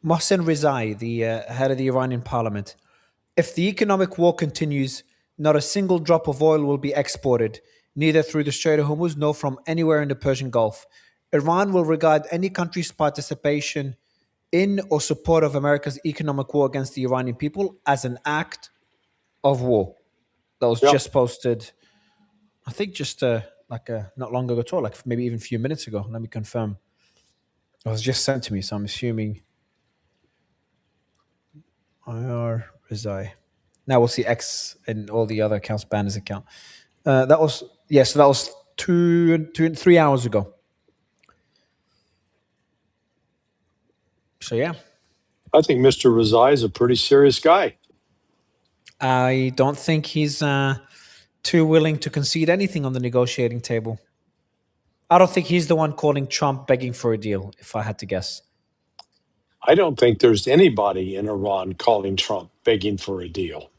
Mohsen Rezai, the head of the Iranian parliament. If the economic war continues, not a single drop of oil will be exported, neither through the Strait of Hormuz nor from anywhere in the Persian Gulf. Iran will regard any country's participation in or support of America's economic war against the Iranian people as an act of war. That was just posted, I think, just not long ago at all, like maybe even a few minutes ago. Let me confirm. It was just sent to me, so I'm assuming IR Rezai. Now we'll see X and all the other accounts ban his account. That was so that was 3 hours ago. So yeah, I think Mr. Rezai is a pretty serious guy. I don't think he's too willing to concede anything on the negotiating table. I don't think he's the one calling Trump begging for a deal, if I had to guess. I don't think there's anybody in Iran calling Trump begging for a deal.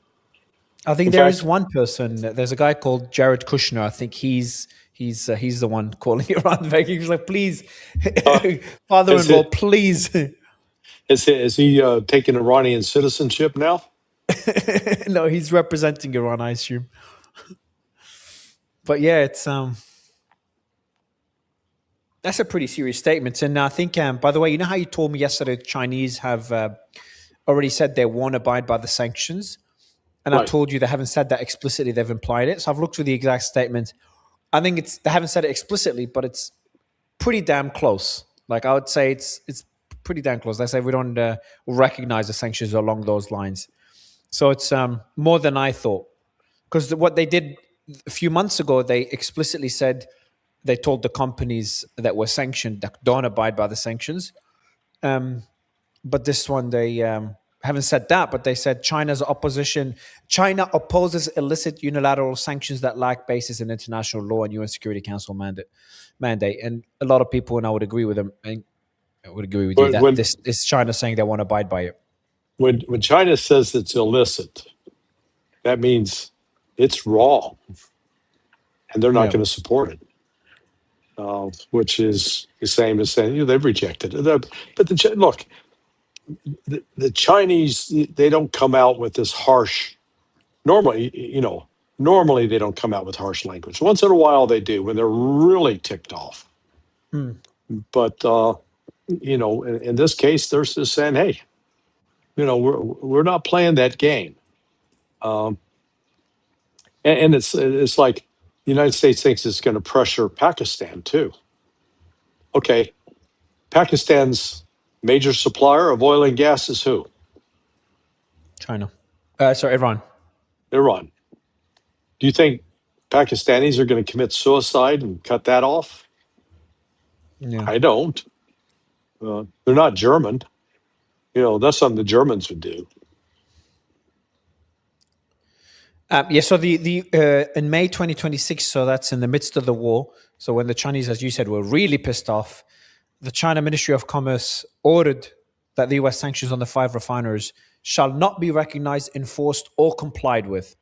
I think there is one person. There's a guy called Jared Kushner. I think he's the one calling Iran begging. He's like, please, father-in-law, please. Is he taking Iranian citizenship now? No, he's representing Iran, I assume. But yeah, it's that's a pretty serious statement. And I think, by the way, you know how you told me yesterday the Chinese have already said they won't abide by the sanctions? And right. I told you they haven't said that explicitly, they've implied it. So I've looked through the exact statement. I think they haven't said it explicitly, but it's pretty damn close. Like I would say it's pretty damn close. They say we don't recognize the sanctions along those lines. So it's more than I thought. Because what they did a few months ago, they explicitly said, they told the companies that were sanctioned that don't abide by the sanctions. But this one, they haven't said that, but they said China opposes illicit unilateral sanctions that lack basis in international law and UN Security Council mandate. And a lot of people, and I would agree with them, I would agree with you, that this is China saying they won't abide by it. When China says it's illicit, that means it's wrong, and they're not going to support it. Which is the same as saying they've rejected it. But look, the Chinese, they don't come out with this harsh. Normally they don't come out with harsh language. Once in a while they do when they're really ticked off. But in this case, they're just saying, hey, we're not playing that game. And it's like the United States thinks it's going to pressure Pakistan too. Okay, Pakistan's major supplier of oil and gas is who? China. Iran. Iran. Do you think Pakistanis are going to commit suicide and cut that off? Yeah. I don't. They're not German. That's something the Germans would do. So the in May 2026, so that's in the midst of the war. So when the Chinese, as you said, were really pissed off, the China Ministry of Commerce ordered that the US sanctions on the 5 refiners shall not be recognized, enforced, or complied with.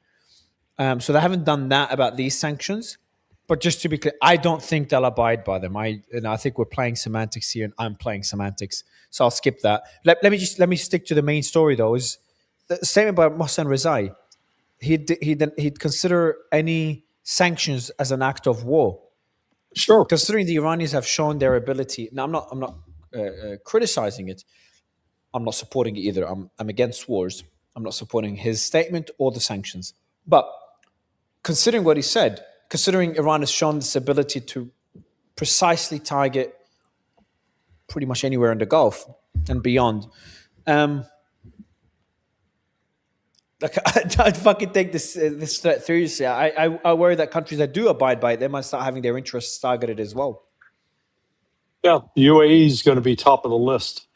So they haven't done that about these sanctions. But just to be clear, I don't think they'll abide by them. I think we're playing semantics here, and I'm playing semantics. So I'll skip that. Let me stick to the main story, though. Is the statement by Mohsen Rezai. He'd consider any sanctions as an act of war. Sure. Considering the Iranians have shown their ability. Now, I'm not criticizing it. I'm not supporting it either. I'm against wars. I'm not supporting his statement or the sanctions. But considering what he said, considering Iran has shown this ability to precisely target pretty much anywhere in the Gulf and beyond, I'd fucking take this threat seriously. I worry that countries that do abide by it, they might start having their interests targeted as well. Yeah, UAE is going to be top of the list.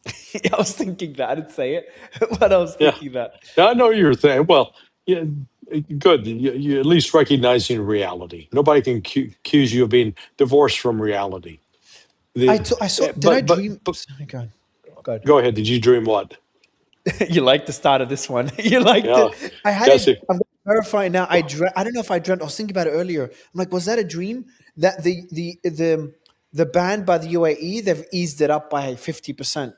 I was thinking that. I didn't say it, but I was thinking that. I know you're saying. Well, yeah, good. You at least recognizing reality. Nobody can accuse you of being divorced from reality. I saw. Did I dream? Go ahead. Did you dream what? You like the start of this one. You liked it. I had it. I'm verifying now. I don't know if I dreamt. I was thinking about it earlier. I'm like, was that a dream? That the ban by the UAE, they've eased it up by 50%.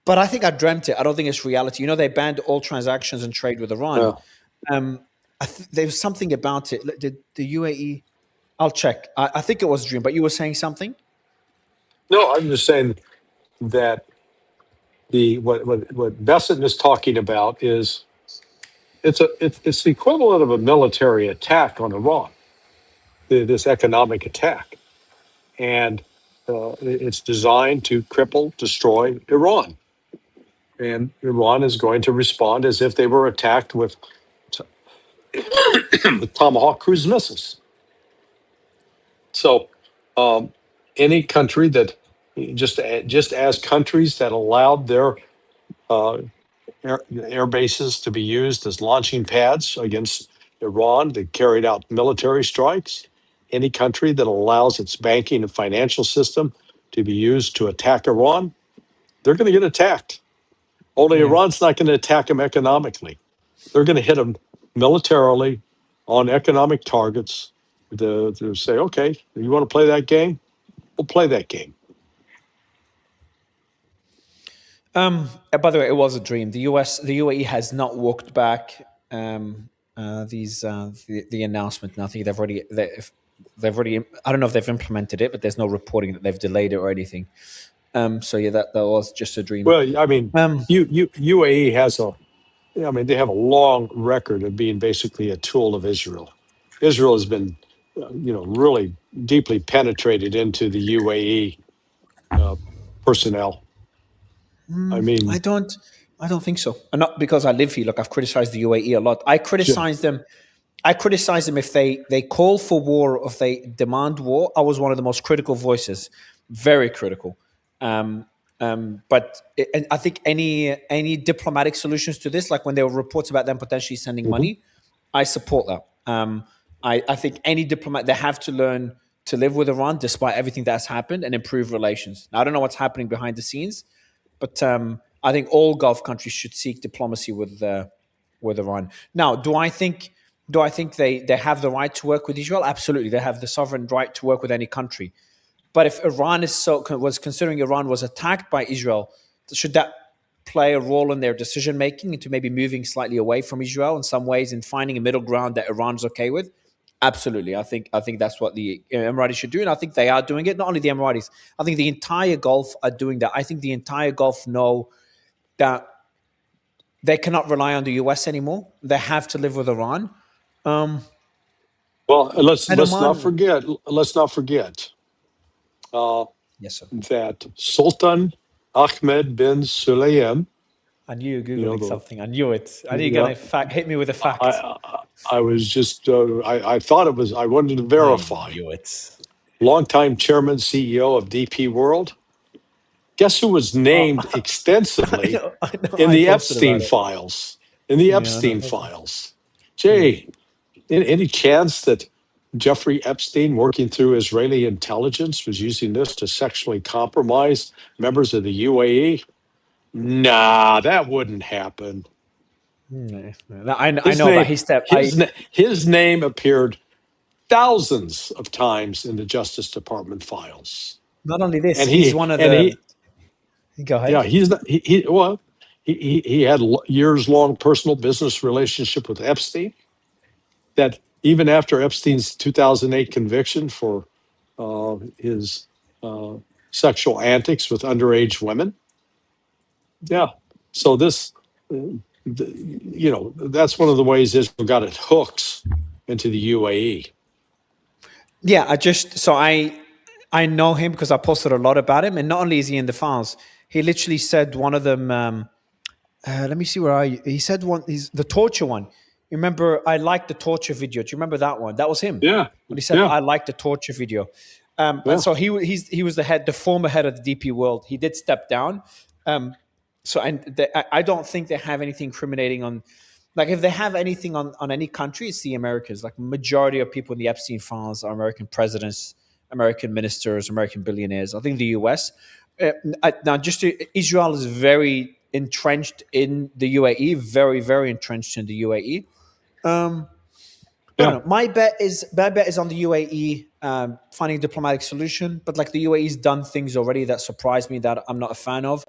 But I think I dreamt it. I don't think it's reality. You know, they banned all transactions and trade with Iran. There was something about it. Did the UAE? I'll check. I think it was a dream. But you were saying something? No, I'm just saying that what Besant is talking about is it's the equivalent of a military attack on Iran, this economic attack, and it's designed to cripple, destroy Iran, and Iran is going to respond as if they were attacked with Tomahawk cruise missiles. So, any country that just as countries that allowed their air bases to be used as launching pads against Iran that carried out military strikes, any country that allows its banking and financial system to be used to attack Iran, they're going to get attacked. Only Yeah. Iran's not going to attack them economically. They're going to hit them militarily on economic targets to say, okay, you want to play that game? We'll play that game. By the way, it was a dream. The UAE has not walked back the announcement. And I think they've already. I don't know if they've implemented it, but there's no reporting that they've delayed it or anything. So yeah, that was just a dream. Well, I mean, UAE has they have a long record of being basically a tool of Israel. Israel has been, really deeply penetrated into the UAE personnel. I mean, I don't think so. And not because I live here. Look, I've criticized the UAE a lot. I criticize them if they call for war or if they demand war. I was one of the most critical voices, very critical. But I think any diplomatic solutions to this, like when there were reports about them potentially sending money, I support that. I think any diplomat, they have to learn to live with Iran despite everything that's happened and improve relations. Now, I don't know what's happening behind the scenes, but I think all Gulf countries should seek diplomacy with Iran. Now, do I think they have the right to work with Israel? Absolutely, they have the sovereign right to work with any country. But if Iran was considering Iran was attacked by Israel, should that play a role in their decision making into maybe moving slightly away from Israel in some ways and finding a middle ground that Iran's okay with? Absolutely. I think that's what the Emiratis should do, and I think they are doing it. Not only the Emiratis, I think the entire Gulf are doing that. I think the entire Gulf know that they cannot rely on the US anymore. They have to live with Iran. Well, let's not forget. Let's not forget. Yes, sir. That Sultan Ahmed bin Sulayem. I knew you were Googling something. I knew it. I knew you were going to hit me with a fact. I was just, I thought it was, I wanted to verify. I knew it. Longtime chairman, CEO of DP World. Guess who was named extensively in the Epstein files? In the Epstein files. Jay, any chance that Jeffrey Epstein, working through Israeli intelligence, was using this to sexually compromise members of the UAE? Nah, that wouldn't happen. I know about his name appeared thousands of times in the Justice Department files. Not only this, and he's one of the. Go ahead. Yeah, he's not. He had years-long personal business relationship with Epstein. That even after Epstein's 2008 conviction for his sexual antics with underage women. Yeah. So this, that's one of the ways Israel got its hooks into the UAE. Yeah, I know him because I posted a lot about him, and not only is he in the files, he literally said one of them. Let me see where are you? He said he's the torture one. You remember? I liked the torture video. Do you remember that one? That was him. Yeah. When he said, "I liked the torture video," and so he was the former head of the DP World. He did step down. I don't think they have anything incriminating on. Like, if they have anything on any country, it's the Americans. Like, majority of people in the Epstein files are American presidents, American ministers, American billionaires. I think the US. Israel is very entrenched in the UAE, very, very entrenched in the UAE. My bet is on the UAE finding a diplomatic solution. But like, the UAE's done things already that surprised me that I'm not a fan of.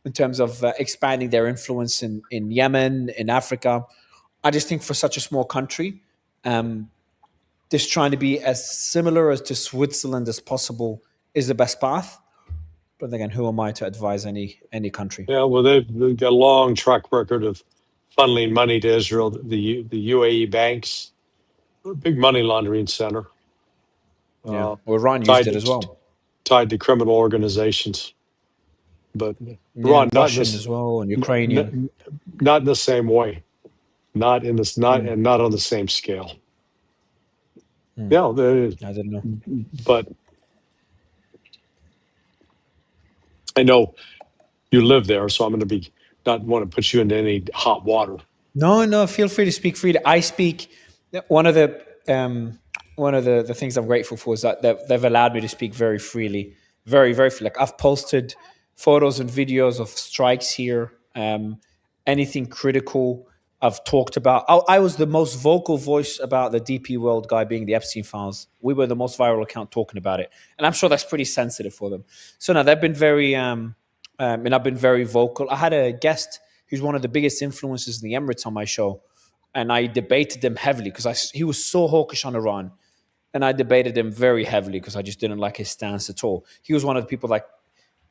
in terms of expanding their influence in Yemen, in Africa. I just think for such a small country, just trying to be as similar as to Switzerland as possible is the best path. But again, who am I to advise any country? Yeah, well, they've got a long track record of funneling money to Israel. The UAE banks, big money laundering center. Yeah, well, Iran used tied it as well. tied to criminal organizations, but Yeah, Iran not in Russian this, as well, and Ukrainian. not in the same way, not in this, not Mm. and not on the same scale. Mm. Yeah, I don't know. but I know you live there, so I'm going to be not want to put you into any hot water. No, feel free to speak freely. I speak. One of the the things I'm grateful for is that they've allowed me to speak very freely, very freely. Like I've posted photos and videos of strikes here. Anything critical I've talked about. I was the most vocal voice about the DP World guy being the Epstein files. We were the most viral account talking about it, and I'm sure that's pretty sensitive for them. So no, they've been very and I've been very vocal. I had a guest who's one of the biggest influencers in the Emirates on my show, and I debated him heavily because he was so hawkish on Iran, and I debated him very heavily because I just didn't like his stance at all. He was one of the people like,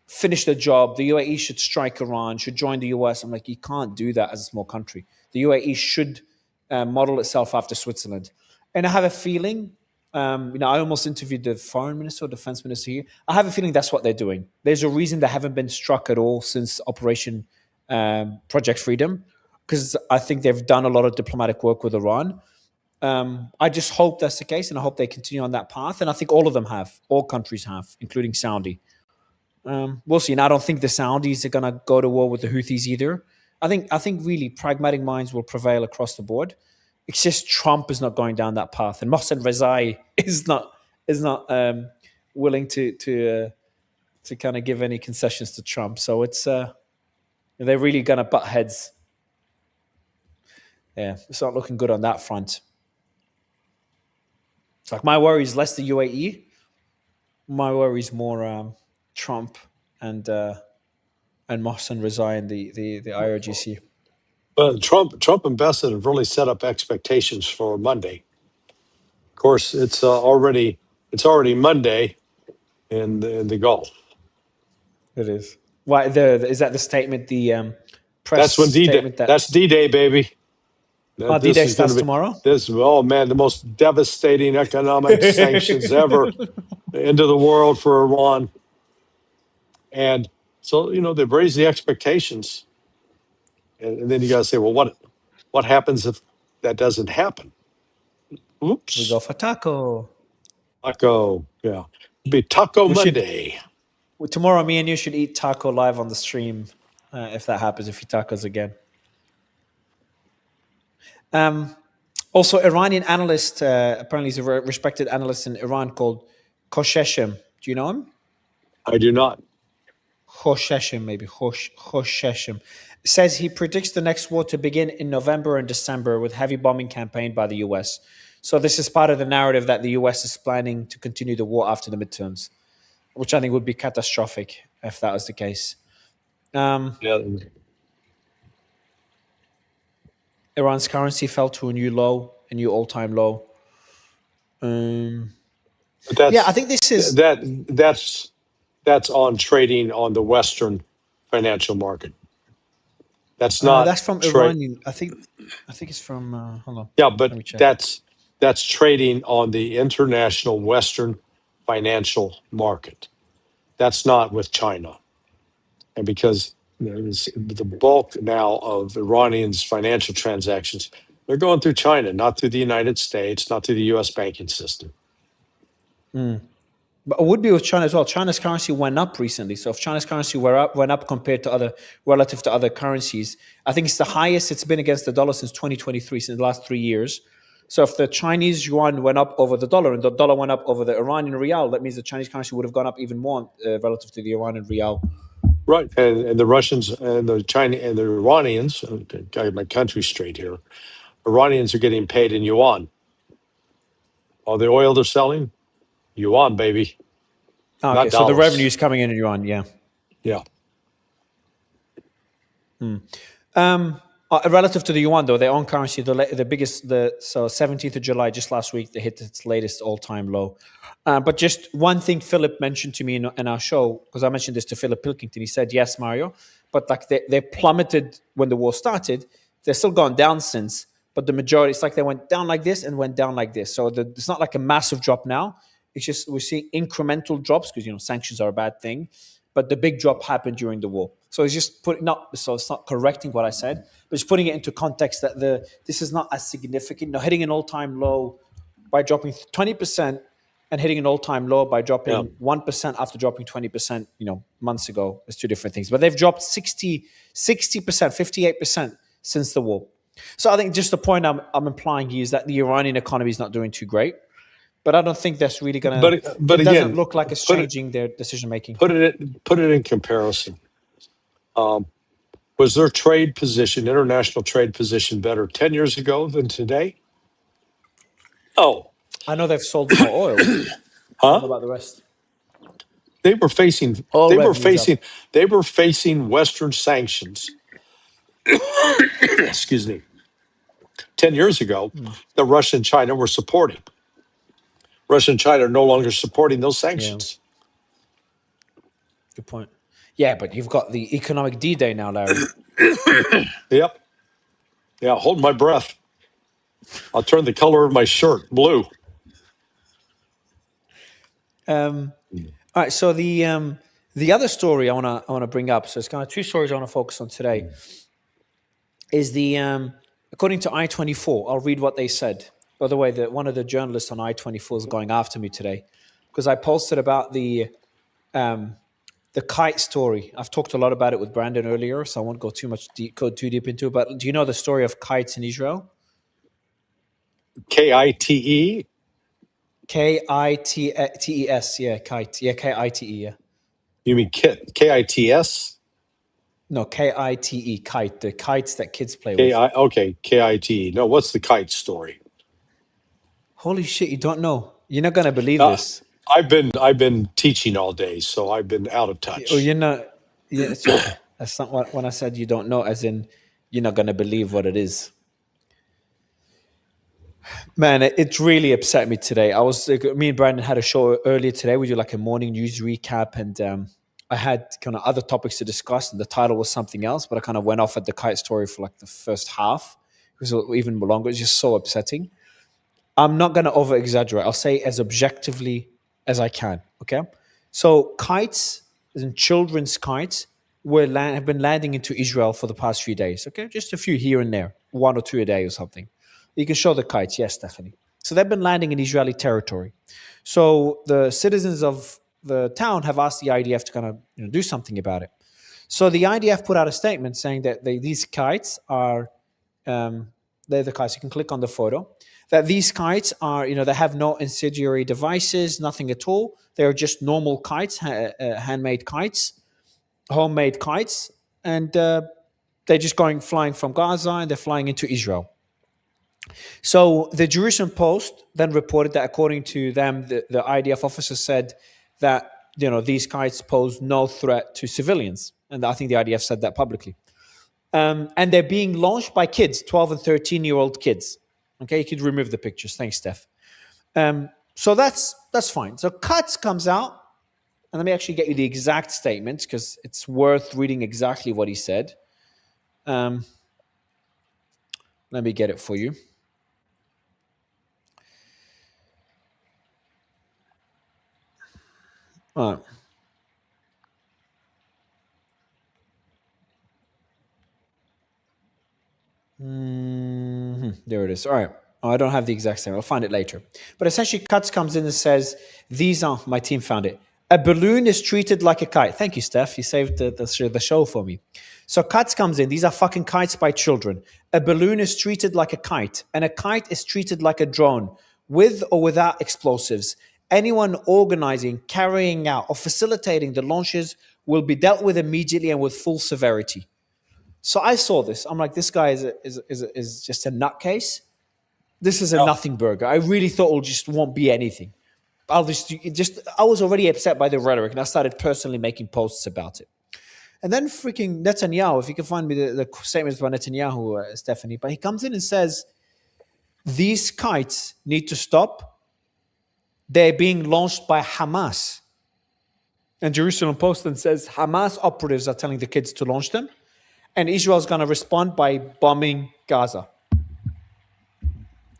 finish the job. The UAE should strike Iran, should join the US. I'm like, you can't do that as a small country. The UAE should model itself after Switzerland. And I have a feeling, I almost interviewed the foreign minister or defense minister here. I have a feeling that's what they're doing. There's a reason they haven't been struck at all since Operation Project Freedom, because I think they've done a lot of diplomatic work with Iran. I just hope that's the case, and I hope they continue on that path. And I think all of them have, all countries have, including Saudi. We'll see. And I don't think the Saudis are going to go to war with the Houthis either. I think really pragmatic minds will prevail across the board. It's just Trump is not going down that path, and Mohsen Rezai is not willing to kind of give any concessions to Trump. So it's they're really going to butt heads. Yeah, it's not looking good on that front. It's like my worry is less the UAE. My worry is more Trump and Mohsen Rezai and the IRGC. But Trump and Bessent have really set up expectations for Monday. Of course, it's already Monday in the Gulf. It is. Why is that the statement? The press That's when D-Day. statement that That's D-Day, baby. D-Day starts tomorrow. Oh man, the most devastating economic sanctions ever into the world for Iran. And so they've raised the expectations, and then you got to say, well, what happens if that doesn't happen? Oops. We go for taco. Taco, yeah. It'll be Taco Monday. Tomorrow, me and you should eat taco live on the stream if that happens, if he tacos again. Also, Iranian analyst, apparently he's a respected analyst in Iran called Khosheshem. Do you know him? I do not. Khosheshem, maybe. Khosheshem. Says he predicts the next war to begin in November and December with heavy bombing campaign by the US. So this is part of the narrative that the US is planning to continue the war after the midterms, which I think would be catastrophic if that was the case. Yeah. Iran's currency fell to a new low, a new all-time low. Yeah, I think this is that's on trading on the Western financial market. That's not. That's from Iranian. I think it's from. Hold on. Yeah, but that's trading on the international Western financial market. That's not with China, and because the bulk now of Iranians' financial transactions, they're going through China, not through the United States, not through the U.S. banking system. But it would be with China as well. China's currency went up recently. So if China's currency went up compared to relative to other currencies, I think it's the highest it's been against the dollar since 2023, since the last 3 years. So if the Chinese yuan went up over the dollar and the dollar went up over the Iranian rial, that means the Chinese currency would have gone up even more relative to the Iranian rial. Right, and the Russians and the China and the Iranians, got my country straight here. Iranians are getting paid in yuan. All the oil they're selling, yuan, baby. Okay, so the revenue is coming in yuan, yeah. Yeah. Relative to the yuan, though, their own currency, the biggest, so 17th of July, just last week, they hit its latest all-time low. But just one thing Philip mentioned to me in our show, because I mentioned this to Philip Pilkington, he said, yes, Mario, but like they plummeted when the war started. They're still gone down since, but the majority, it's like they went down like this and went down like this. So it's not like a massive drop now. It's just we're seeing incremental drops because, sanctions are a bad thing. But the big drop happened during the war. So it's just so it's not correcting what I said, but it's putting it into context that this is not as significant. Hitting an all-time low by dropping 20% and hitting an all-time low by dropping 1% after dropping 20%, months ago is two different things. But they've dropped 60%, 58% since the war. So I think just the point I'm implying here is that the Iranian economy is not doing too great. But I don't think that's really going to. But it doesn't look like it's changing their decision making. Put it in comparison. Was their trade position, international trade position, better 10 years ago than today? Oh, I know they've sold more oil. Huh? I don't know about the rest. They were facing Western sanctions. Excuse me. 10 years ago, that Russia and China were supporting. Russia and China are no longer supporting those sanctions. Yeah. Good point. Yeah, but you've got the economic D-Day now, Larry. Yep. Yeah, hold my breath. I'll turn the color of my shirt blue. All right. So the other story I wanna bring up. So it's kind of two stories I want to focus on today. Is the according to I-24. I'll read what they said. By the way, one of the journalists on I-24 is going after me today because I posted about the kite story. I've talked a lot about it with Brandon earlier, so I won't go too deep into it. But do you know the story of kites in Israel? K-I-T-E? K-I-T-E-S, yeah, kite. Yeah, K-I-T-E, yeah. You mean K-I-T-S? No, K-I-T-E, kite. The kites that kids play with. Okay, K-I-T-E. No, what's the kite story? Holy shit, you don't know. You're not going to believe this. I've been teaching all day, so I've been out of touch. Oh, you're not. Yeah, it's okay. That's not what when I said you don't know, as in you're not going to believe what it is. Man, it really upset me today. Me and Brandon had a show earlier today. We do like a morning news recap, and I had kind of other topics to discuss, and the title was something else, but I kind of went off at the kite story for like the first half. It was even longer. It's just so upsetting. I'm not going to over exaggerate. I'll say as objectively as I can. Okay. So kites and children's kites have been landing into Israel for the past few days. Okay. Just a few here and there, one or two a day or something. You can show the kites. Yes, Stephanie. So they've been landing in Israeli territory. So the citizens of the town have asked the IDF to kind of do something about it. So the IDF put out a statement saying that these kites are, they're the kites. You can click on the photo. That these kites are, they have no incendiary devices, nothing at all. They're just normal kites, handmade kites, homemade kites, and they're just flying from Gaza and they're flying into Israel. So the Jerusalem Post then reported that according to them, the IDF officer said that, these kites pose no threat to civilians. And I think the IDF said that publicly. And they're being launched by kids, 12 and 13-year-old kids. Okay, you could remove the pictures. Thanks, Steph. So that's fine. So Katz comes out, and let me actually get you the exact statement because it's worth reading exactly what he said. Let me get it for you. All right. There it is. All right. Oh, I don't have the exact same. I'll find it later. But essentially, Katz comes in and says, my team found it. A balloon is treated like a kite. Thank you, Steph. You saved the show for me. So Katz comes in. These are fucking kites by children. A balloon is treated like a kite, and a kite is treated like a drone, with or without explosives. Anyone organizing, carrying out, or facilitating the launches will be dealt with immediately and with full severity. So I saw this. I'm like, this guy is just a nutcase. This is a nothing burger. I really thought it just won't be anything. I was already upset by the rhetoric, and I started personally making posts about it. And then freaking Netanyahu, if you can find me the statements by Netanyahu, Stephanie, but he comes in and says, these kites need to stop. They're being launched by Hamas. And Jerusalem Post then says Hamas operatives are telling the kids to launch them. And Israel's going to respond by bombing Gaza.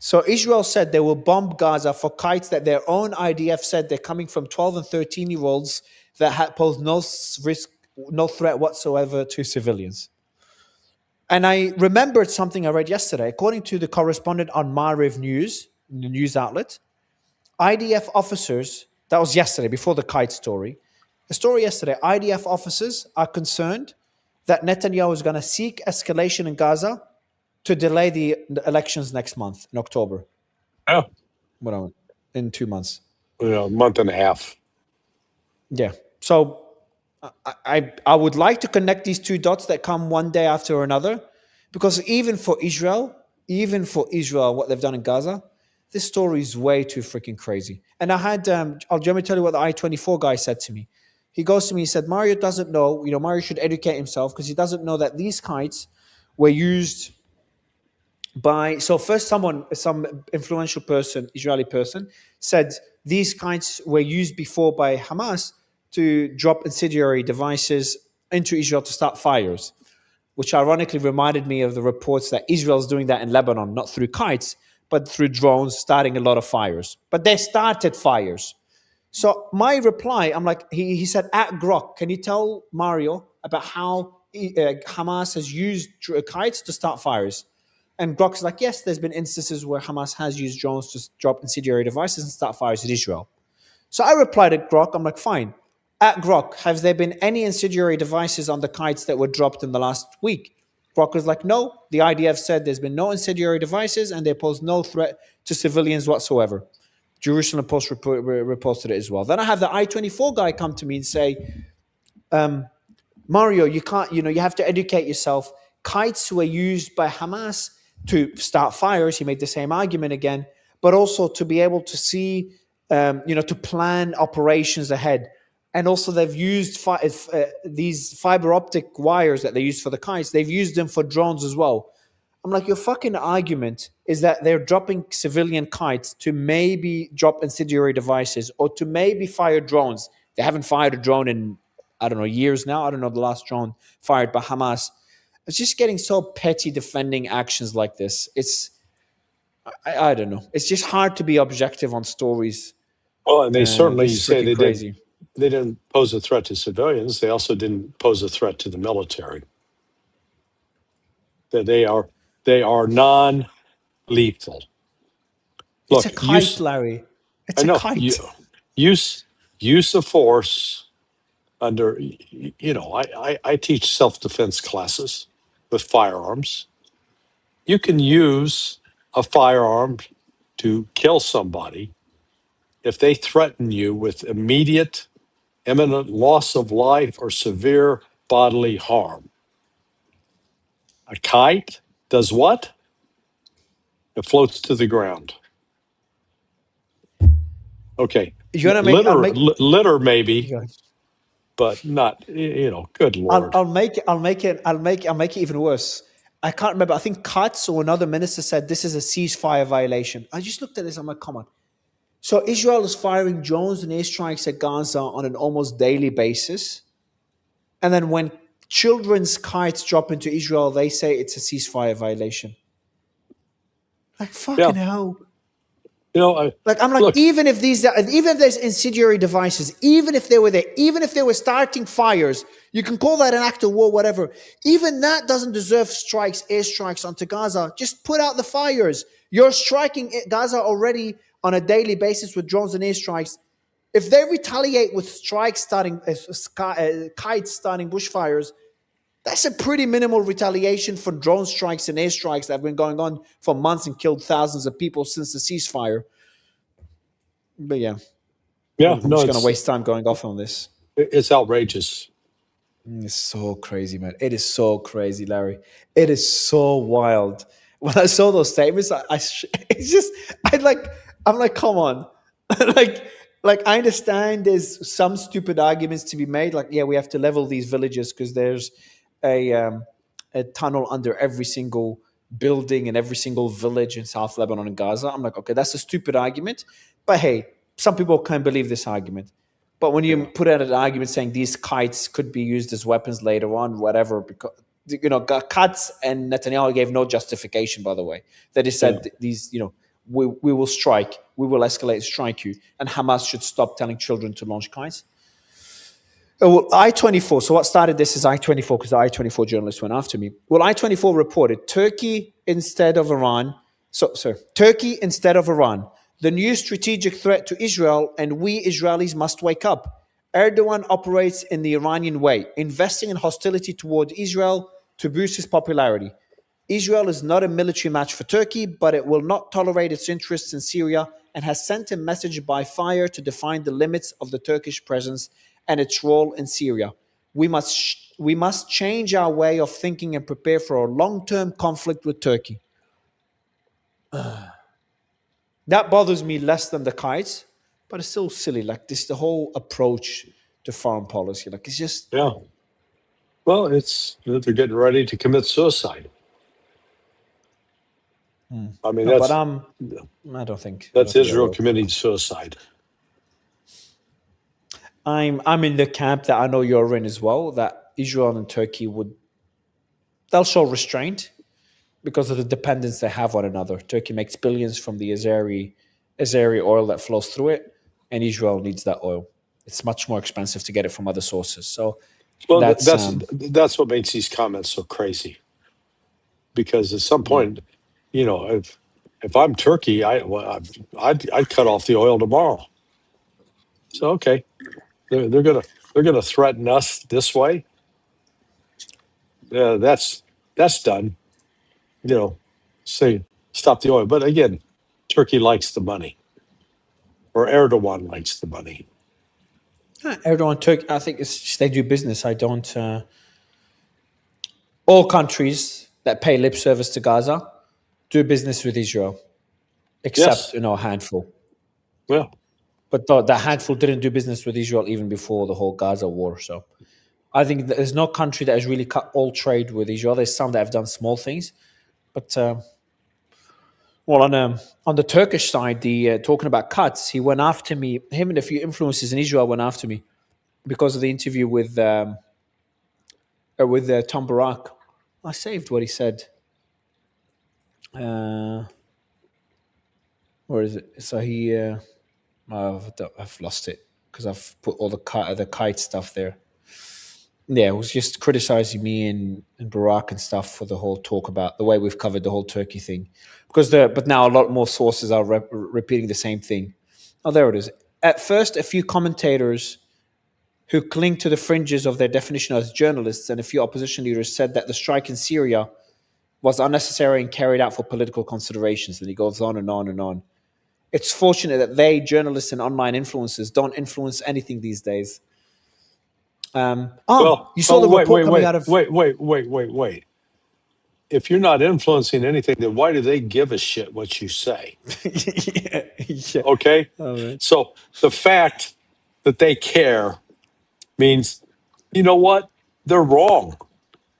So Israel said they will bomb Gaza for kites that their own IDF said they're coming from 12 and 13-year-olds that pose no risk, no threat whatsoever to civilians. And I remembered something I read yesterday. According to the correspondent on Maariv News, the news outlet, IDF officers, that was yesterday, before the kite story, the story yesterday, IDF officers are concerned that Netanyahu is going to seek escalation in Gaza to delay the elections next month, in October. Oh. In 2 months. A month and a half. Yeah. So I would like to connect these two dots that come one day after another, because even for Israel, what they've done in Gaza, this story is way too freaking crazy. And I had, let me tell you what the I-24 guy said to me. He goes to me, he said, Mario doesn't know, Mario should educate himself because he doesn't know that these kites were used by, so first some influential person, Israeli person, said these kites were used before by Hamas to drop incendiary devices into Israel to start fires, which ironically reminded me of the reports that Israel's doing that in Lebanon, not through kites, but through drones, starting a lot of fires. But they started fires. So my reply, I'm like, he said, at Grok, can you tell Mario about how Hamas has used kites to start fires? And Grok's like, yes, there's been instances where Hamas has used drones to drop incendiary devices and start fires in Israel. So I replied at Grok, I'm like, fine. At Grok, have there been any incendiary devices on the kites that were dropped in the last week? Grok was like, no. The IDF said there's been no incendiary devices and they pose no threat to civilians whatsoever. Jerusalem Post reposted it as well. Then I have the I-24 guy come to me and say, Mario, you can't, you have to educate yourself. Kites were used by Hamas to start fires. He made the same argument again, but also to be able to see, to plan operations ahead. And also they've used these fiber optic wires that they use for the kites. They've used them for drones as well. I'm like, your fucking argument is that they're dropping civilian kites to maybe drop incendiary devices or to maybe fire drones. They haven't fired a drone in, I don't know, years now. I don't know the last drone fired by Hamas. It's just getting so petty defending actions like this. I don't know. It's just hard to be objective on stories. Well, and they certainly say they didn't pose a threat to civilians. They also didn't pose a threat to the military. That they are non-lethal. It's a kite, Larry. It's a kite. Use of force under, I teach self-defense classes with firearms. You can use a firearm to kill somebody if they threaten you with immediate, imminent loss of life or severe bodily harm. A kite does what? It floats to the ground. Okay. Litter maybe, but not, good Lord. I'll make it even worse. I can't remember. I think Katz or another minister said this is a ceasefire violation. I just looked at this. I'm like, come on. So Israel is firing drones and airstrikes at Gaza on an almost daily basis. And then when children's kites drop into Israel, they say it's a ceasefire violation. Like, fucking hell. Even if there's incendiary devices, even if they were there, even if they were starting fires, you can call that an act of war, whatever. Even that doesn't deserve airstrikes onto Gaza. Just put out the fires. You're striking Gaza already on a daily basis with drones and airstrikes. If they retaliate with strikes starting, kites starting bushfires, that's a pretty minimal retaliation for drone strikes and airstrikes that have been going on for months and killed thousands of people since the ceasefire. But I'm just going to waste time going off on this. It's outrageous. It's so crazy, man. It is so crazy, Larry. It is so wild. When I saw those statements, I'm like, come on. Like, like I understand there's some stupid arguments to be made. Like, yeah, we have to level these villages because there's a um, a tunnel under every single building and every single village in South Lebanon and Gaza. I'm like, okay, that's a stupid argument, but hey, some people can believe this argument. But when you Yeah. put out an argument saying these kites could be used as weapons later on, whatever, because Katz and Netanyahu gave no justification. By the way, they just Yeah. said these, we will strike, we will escalate, strike you, and Hamas should stop telling children to launch kites. Oh, well, I-24. So what started this is I-24 because the I-24 journalist went after me. Well, I-24 reported Turkey instead of Iran. Turkey instead of Iran. The new strategic threat to Israel, and we Israelis must wake up. Erdogan operates in the Iranian way, investing in hostility toward Israel to boost his popularity. Israel is not a military match for Turkey, but it will not tolerate its interests in Syria and has sent a message by fire to define the limits of the Turkish presence and its role in Syria. We must change our way of thinking and prepare for a long-term conflict with Turkey. That bothers me less than the kites, but it's still silly. Like this, the whole approach to foreign policy, like it's just Yeah. Well, they're getting ready to commit suicide. I mean, no. But I don't think they Israel will. committing suicide. I'm in the camp that I know you're in as well. That Israel and Turkey they'll show restraint because of the dependence they have on another. Turkey makes billions from the Azeri oil that flows through it, and Israel needs that oil. It's much more expensive to get it from other sources. So Well, that's that's what makes these comments so crazy. Because at some yeah. point, if I'm Turkey, I'd cut off the oil tomorrow. So okay, they're gonna threaten us this way. Yeah, that's done. Say stop the oil. But again, Turkey likes the money, or Erdogan likes the money. Erdogan, Turkey. I think it's just they do business. I don't. All countries that pay lip service to Gaza do business with Israel, except Yes. a handful. Well, But the handful didn't do business with Israel even before the whole Gaza war. So I think there's no country that has really cut all trade with Israel. There's some that have done small things, but well, on the Turkish side, the talking about cuts, he went after me. Him and a few influencers in Israel went after me because of the interview with Tom Barak. I saved what he said. Where is it? So I've lost it because I've put all the kite stuff there. Yeah, it was just criticizing me and Barack and stuff for the whole talk about the way we've covered the whole Turkey thing. But now a lot more sources are repeating the same thing. Oh, there it is. At first, a few commentators who cling to the fringes of their definition as journalists and a few opposition leaders said that the strike in Syria was unnecessary and carried out for political considerations. And he goes on and on and on. It's fortunate that they, journalists and online influencers, don't influence anything these days. You saw the report coming out of. Wait. If you're not influencing anything, then why do they give a shit what you say? yeah. Okay? Oh, So the fact that they care means, you know what? They're wrong.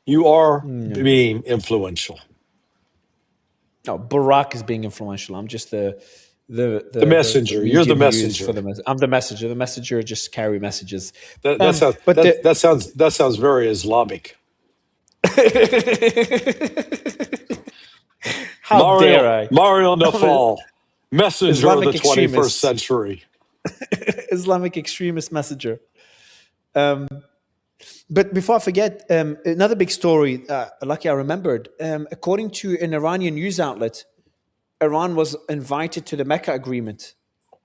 You are being influential. No, Barack is being influential. I'm just the messenger. You're the medium used for messenger. the message. I'm the messenger. The messenger just carry messages. That sounds very Islamic. How dare I? Mario Nafal, messenger Islamic of the 21st century. Islamic extremist messenger. But before I forget, another big story, lucky I remembered. According to an Iranian news outlet, Iran was invited to the Mecca agreement.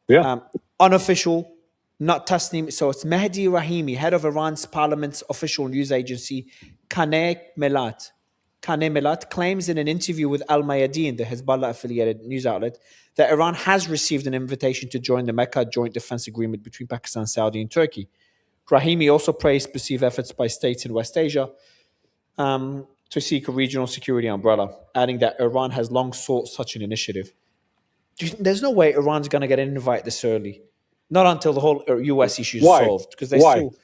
Yeah. Unofficial, not Tasnim. So it's Mehdi Rahimi, head of Iran's parliament's official news agency, Kaneh Melat. Kaneh Melat claims in an interview with Al Mayadeen, the Hezbollah-affiliated news outlet, that Iran has received an invitation to join the Mecca joint defense agreement between Pakistan, Saudi, and Turkey. Rahimi also praised perceived efforts by states in West Asia to seek a regional security umbrella, adding that Iran has long sought such an initiative. There's no way Iran's going to get an invite this early. Not until the whole U.S. issue is Why? solved, because they Why? still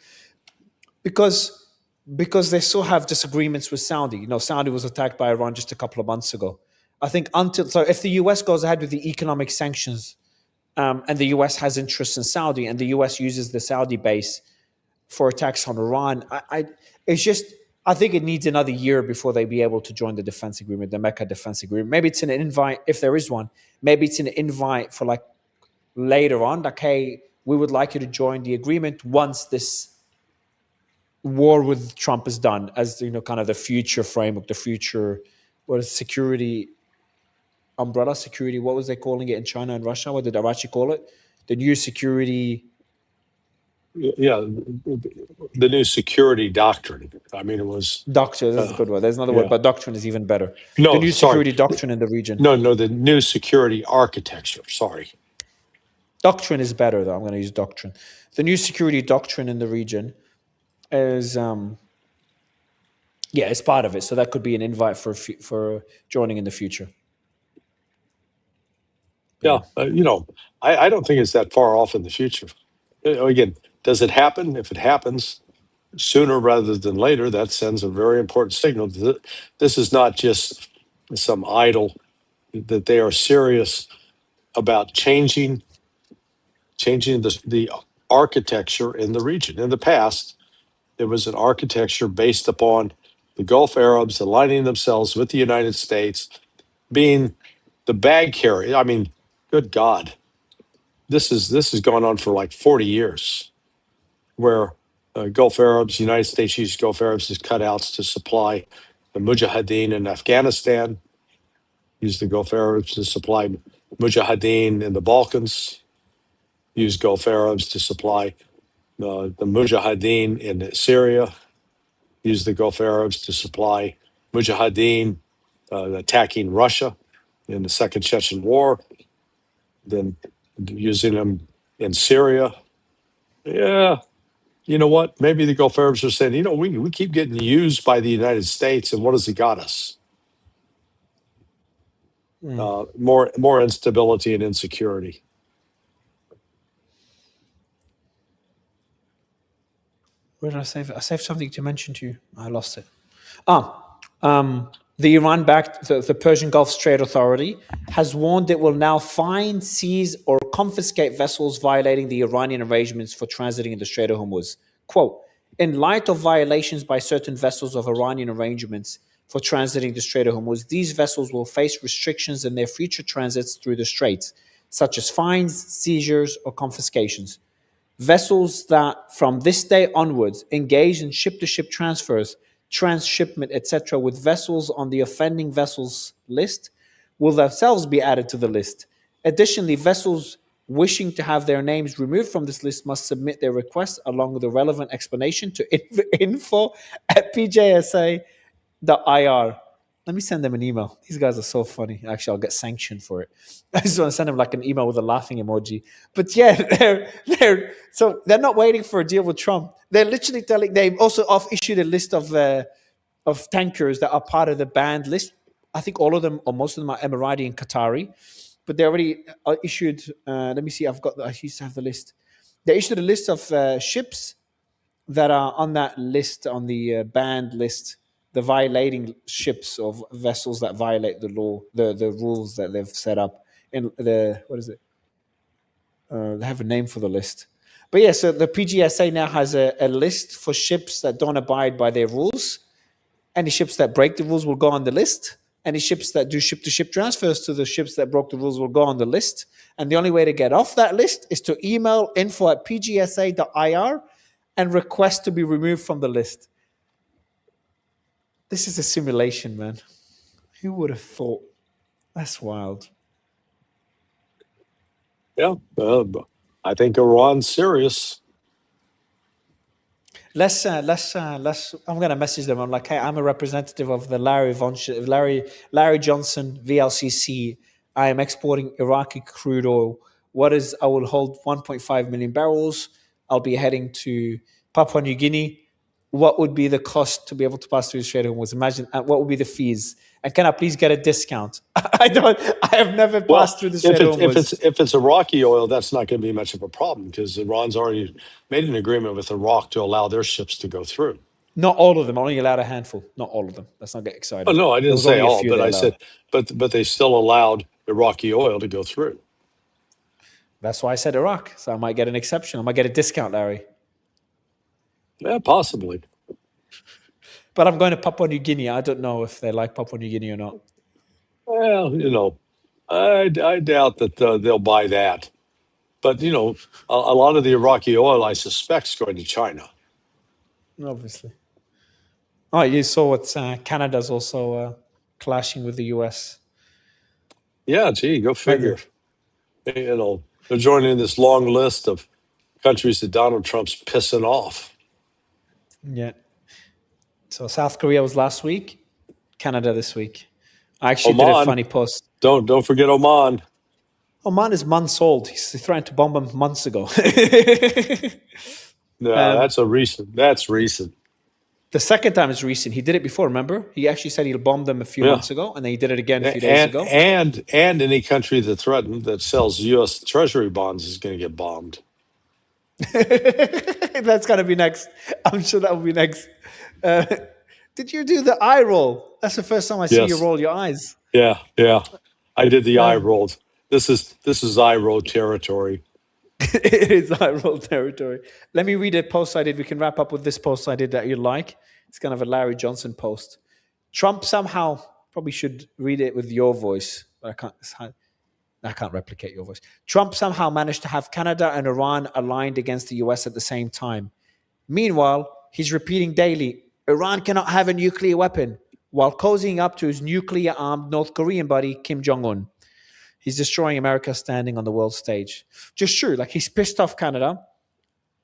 because they still have disagreements with Saudi. You know, Saudi was attacked by Iran just a couple of months ago. I think if the U.S. goes ahead with the economic sanctions, and the U.S. has interests in Saudi, and the U.S. uses the Saudi base for attacks on Iran, I think it needs another year before they be able to join the defense agreement, the Mecca defense agreement. Maybe it's an invite, if there is one. Maybe it's an invite for like later on, like, hey, we would like you to join the agreement once this war with Trump is done, as you know, kind of the future framework, the future, what is security umbrella security? What was they calling it in China and Russia? What did Arachi call it? The new security. Yeah, the new security doctrine. I mean, it was Doctrine, this is a good word. There's another word, yeah. but doctrine is even better. The No, new sorry. security doctrine in the region. No, the new security architecture. Sorry. Doctrine is better, though. I'm going to use doctrine. The new security doctrine in the region is, it's part of it. So that could be an invite for joining in the future. Yeah, I don't think it's that far off in the future. Again, does it happen? If it happens sooner rather than later, that sends a very important signal. This is not just some idle, that they are serious about changing the architecture in the region. In the past, there was an architecture based upon the Gulf Arabs aligning themselves with the United States, being the bag carrier. I mean, good God, this has gone on for like 40 years, where Gulf Arabs, United States used Gulf Arabs as cutouts to supply the Mujahideen in Afghanistan, used the Gulf Arabs to supply Mujahideen in the Balkans, used Gulf Arabs to supply the Mujahideen in Syria, used the Gulf Arabs to supply Mujahideen attacking Russia in the Second Chechen War, then using them in Syria. Yeah, you know what? Maybe the Gulf Arabs are saying, we keep getting used by the United States, and what has it got us? More instability and insecurity. Where did I save it? I saved something to mention to you. I lost it. The Iran-backed, the Persian Gulf Strait Authority has warned it will now fine, seize, or confiscate vessels violating the Iranian arrangements for transiting in the Strait of Hormuz. Quote, in light of violations by certain vessels of Iranian arrangements for transiting the Strait of Hormuz, these vessels will face restrictions in their future transits through the straits, such as fines, seizures, or confiscations. Vessels that from this day onwards engage in ship-to-ship transfers, transshipment, etc., with vessels on the offending vessels list will themselves be added to the list. Additionally, vessels wishing to have their names removed from this list must submit their request along with the relevant explanation to info@pjsa.ir. Let me send them an email. These guys are so funny. Actually, I'll get sanctioned for it. I just want to send them like an email with a laughing emoji. But yeah, they're not waiting for a deal with Trump. They're literally telling. They also issued a list of tankers that are part of the banned list. I think all of them or most of them are Emirati and Qatari, but they already issued. Let me see. I used to have the list. They issued a list of ships that are on that list, on the banned list, the violating ships or vessels that violate the law, the rules that they've set up in the, what is it? They have a name for the list. But yeah, so the PGSA now has a list for ships that don't abide by their rules. Any ships that break the rules will go on the list. Any ships that do ship-to-ship transfers to the ships that broke the rules will go on the list. And the only way to get off that list is to email info@pgsa.ir and request to be removed from the list. This is a simulation, man. Who would have thought? That's wild. Yeah, I think Iran's serious. Let's. I'm gonna message them. I'm like, hey, I'm a representative of the Larry Johnson VLCC. I am exporting Iraqi crude oil. I will hold 1.5 million barrels. I'll be heading to Papua New Guinea. what would be the cost to be able to pass through the Strait of Hormuz? Imagine what would be the fees, and can I please get a discount? I have never passed through the Strait of Hormuz. If it's Iraqi oil, that's not going to be much of a problem because Iran's already made an agreement with Iraq to allow their ships to go through. Not all of them. Only allowed a handful. Not all of them. Let's not get excited. Oh no, I There didn't was say only a all, few but they I allowed. said, but they still allowed Iraqi oil to go through. That's why I said Iraq. So I might get an exception. I might get a discount, Larry. Yeah, possibly. But I'm going to Papua New Guinea. I don't know if they like Papua New Guinea or not. Well, I doubt that they'll buy that. But a lot of the Iraqi oil, I suspect, is going to China. Obviously. Oh, you saw what Canada's also clashing with the US. Yeah, gee, go figure. They're joining this long list of countries that Donald Trump's pissing off. Yeah. So South Korea was last week, Canada this week. I actually did a funny post. Don't forget Oman. Oman is months old. He threatened to bomb them months ago. No, that's recent. The second time is recent. He did it before, remember? He actually said he'll bomb them a few months ago, and then he did it again a few days ago. And any country that sells U.S. Treasury bonds is going to get bombed. That's going to be next. I'm sure that will be next. Did you do the eye roll? That's the first time I see you roll your eyes. Yeah. I did the eye roll. This is eye roll territory. It is eye roll territory. Let me read a post I did. We can wrap up with this post I did that you like. It's kind of a Larry Johnson post. Trump somehow, probably should read it with your voice, but I can't replicate your voice. Trump somehow managed to have Canada and Iran aligned against the US at the same time. Meanwhile, he's repeating daily, Iran cannot have a nuclear weapon, while cozying up to his nuclear-armed North Korean buddy, Kim Jong-un. He's destroying America standing on the world stage. Just true, like he's pissed off Canada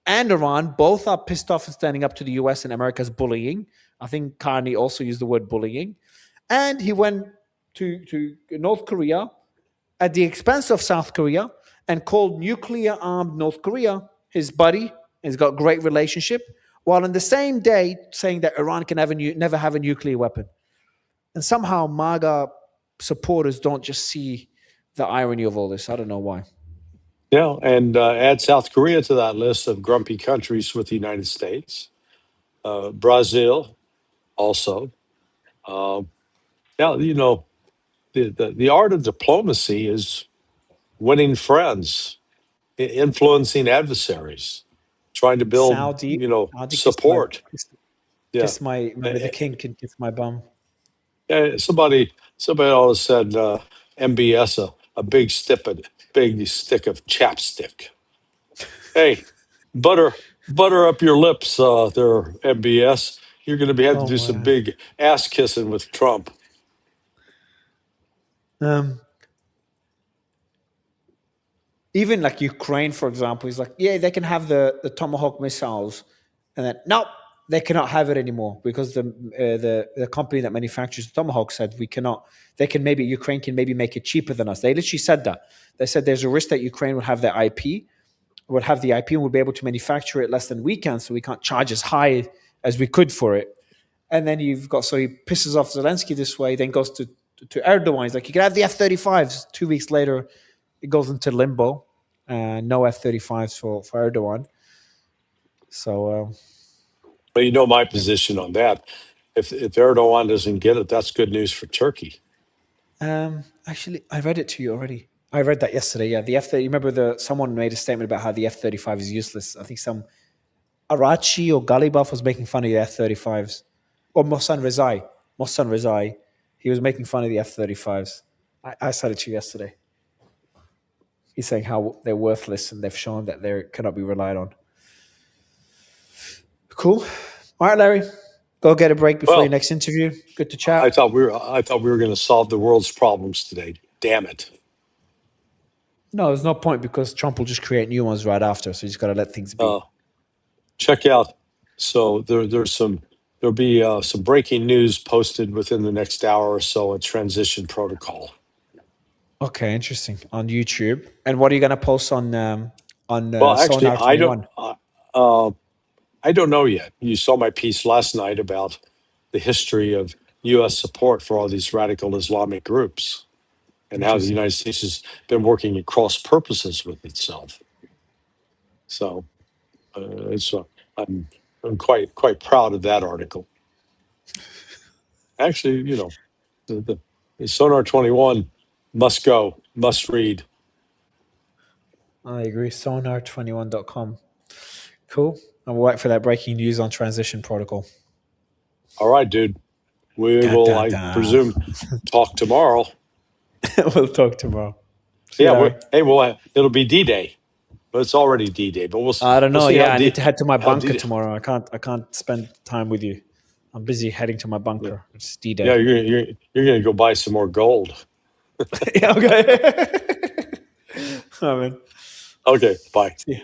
and Iran. Both are pissed off and standing up to the US and America's bullying. I think Carney also used the word bullying. And he went to North Korea at the expense of South Korea and called nuclear-armed North Korea his buddy. He's got a great relationship, while on the same day saying that Iran can never have a nuclear weapon. And somehow MAGA supporters don't just see the irony of all this. I don't know why. Yeah, and add South Korea to that list of grumpy countries with the United States. Brazil also. The art of diplomacy is winning friends, influencing adversaries, trying to build, Saudi support. Maybe the king can kiss my bum. Yeah, somebody always said MBS a big stick of chapstick. Hey, butter up your lips, there, MBS. You're going to have to do some big ass kissing with Trump. Even like Ukraine, for example, he's like, yeah, they can have the Tomahawk missiles, and then no, they cannot have it anymore because the company that manufactures the Tomahawk said we cannot. Ukraine can maybe make it cheaper than us. They literally said that. They said there's a risk that Ukraine will have the IP, and will be able to manufacture it less than we can, so we can't charge as high as we could for it. And then so he pisses off Zelensky this way, then goes to Erdogan. He's like, you can have the F-35s. 2 weeks later, it goes into limbo. No F-35s for Erdogan. So, but you know my position on that. If Erdogan doesn't get it, that's good news for Turkey. Actually, I read it to you already. I read that yesterday. Yeah, the F-30. Remember, someone made a statement about how the F-35 is useless. I think some Arachi or Galibaf was making fun of the F-35s, or Mohsen Rezai. He was making fun of the F-35s. I said it to you yesterday. He's saying how they're worthless and they've shown that they cannot be relied on. Cool. All right, Larry. Go get a break before your next interview. Good to chat. I thought we were going to solve the world's problems today. Damn it. No, there's no point because Trump will just create new ones right after. So you just got to let things be. Check out. So there'll be some breaking news posted within the next hour or so at Transition Protocol. Okay, interesting. On YouTube. And what are you going to post on well, actually, I don't. I don't know yet. You saw my piece last night about the history of U.S. support for all these radical Islamic groups and how the United States has been working at cross purposes with itself. So I'm quite proud of that article. Actually, the Sonar 21 must go, must read. I agree. Sonar21.com. Cool. I'll wait for that breaking news on transition protocol. All right, dude. We will, I presume, talk tomorrow. We'll talk tomorrow. It'll be D-Day. But it's already D-Day. But I don't know. we'll see I need to head to my bunker tomorrow. I can't spend time with you. I'm busy heading to my bunker. Yeah. It's D-Day. Yeah, you're gonna go buy some more gold. Yeah, okay. Oh, man. Okay, bye. See ya.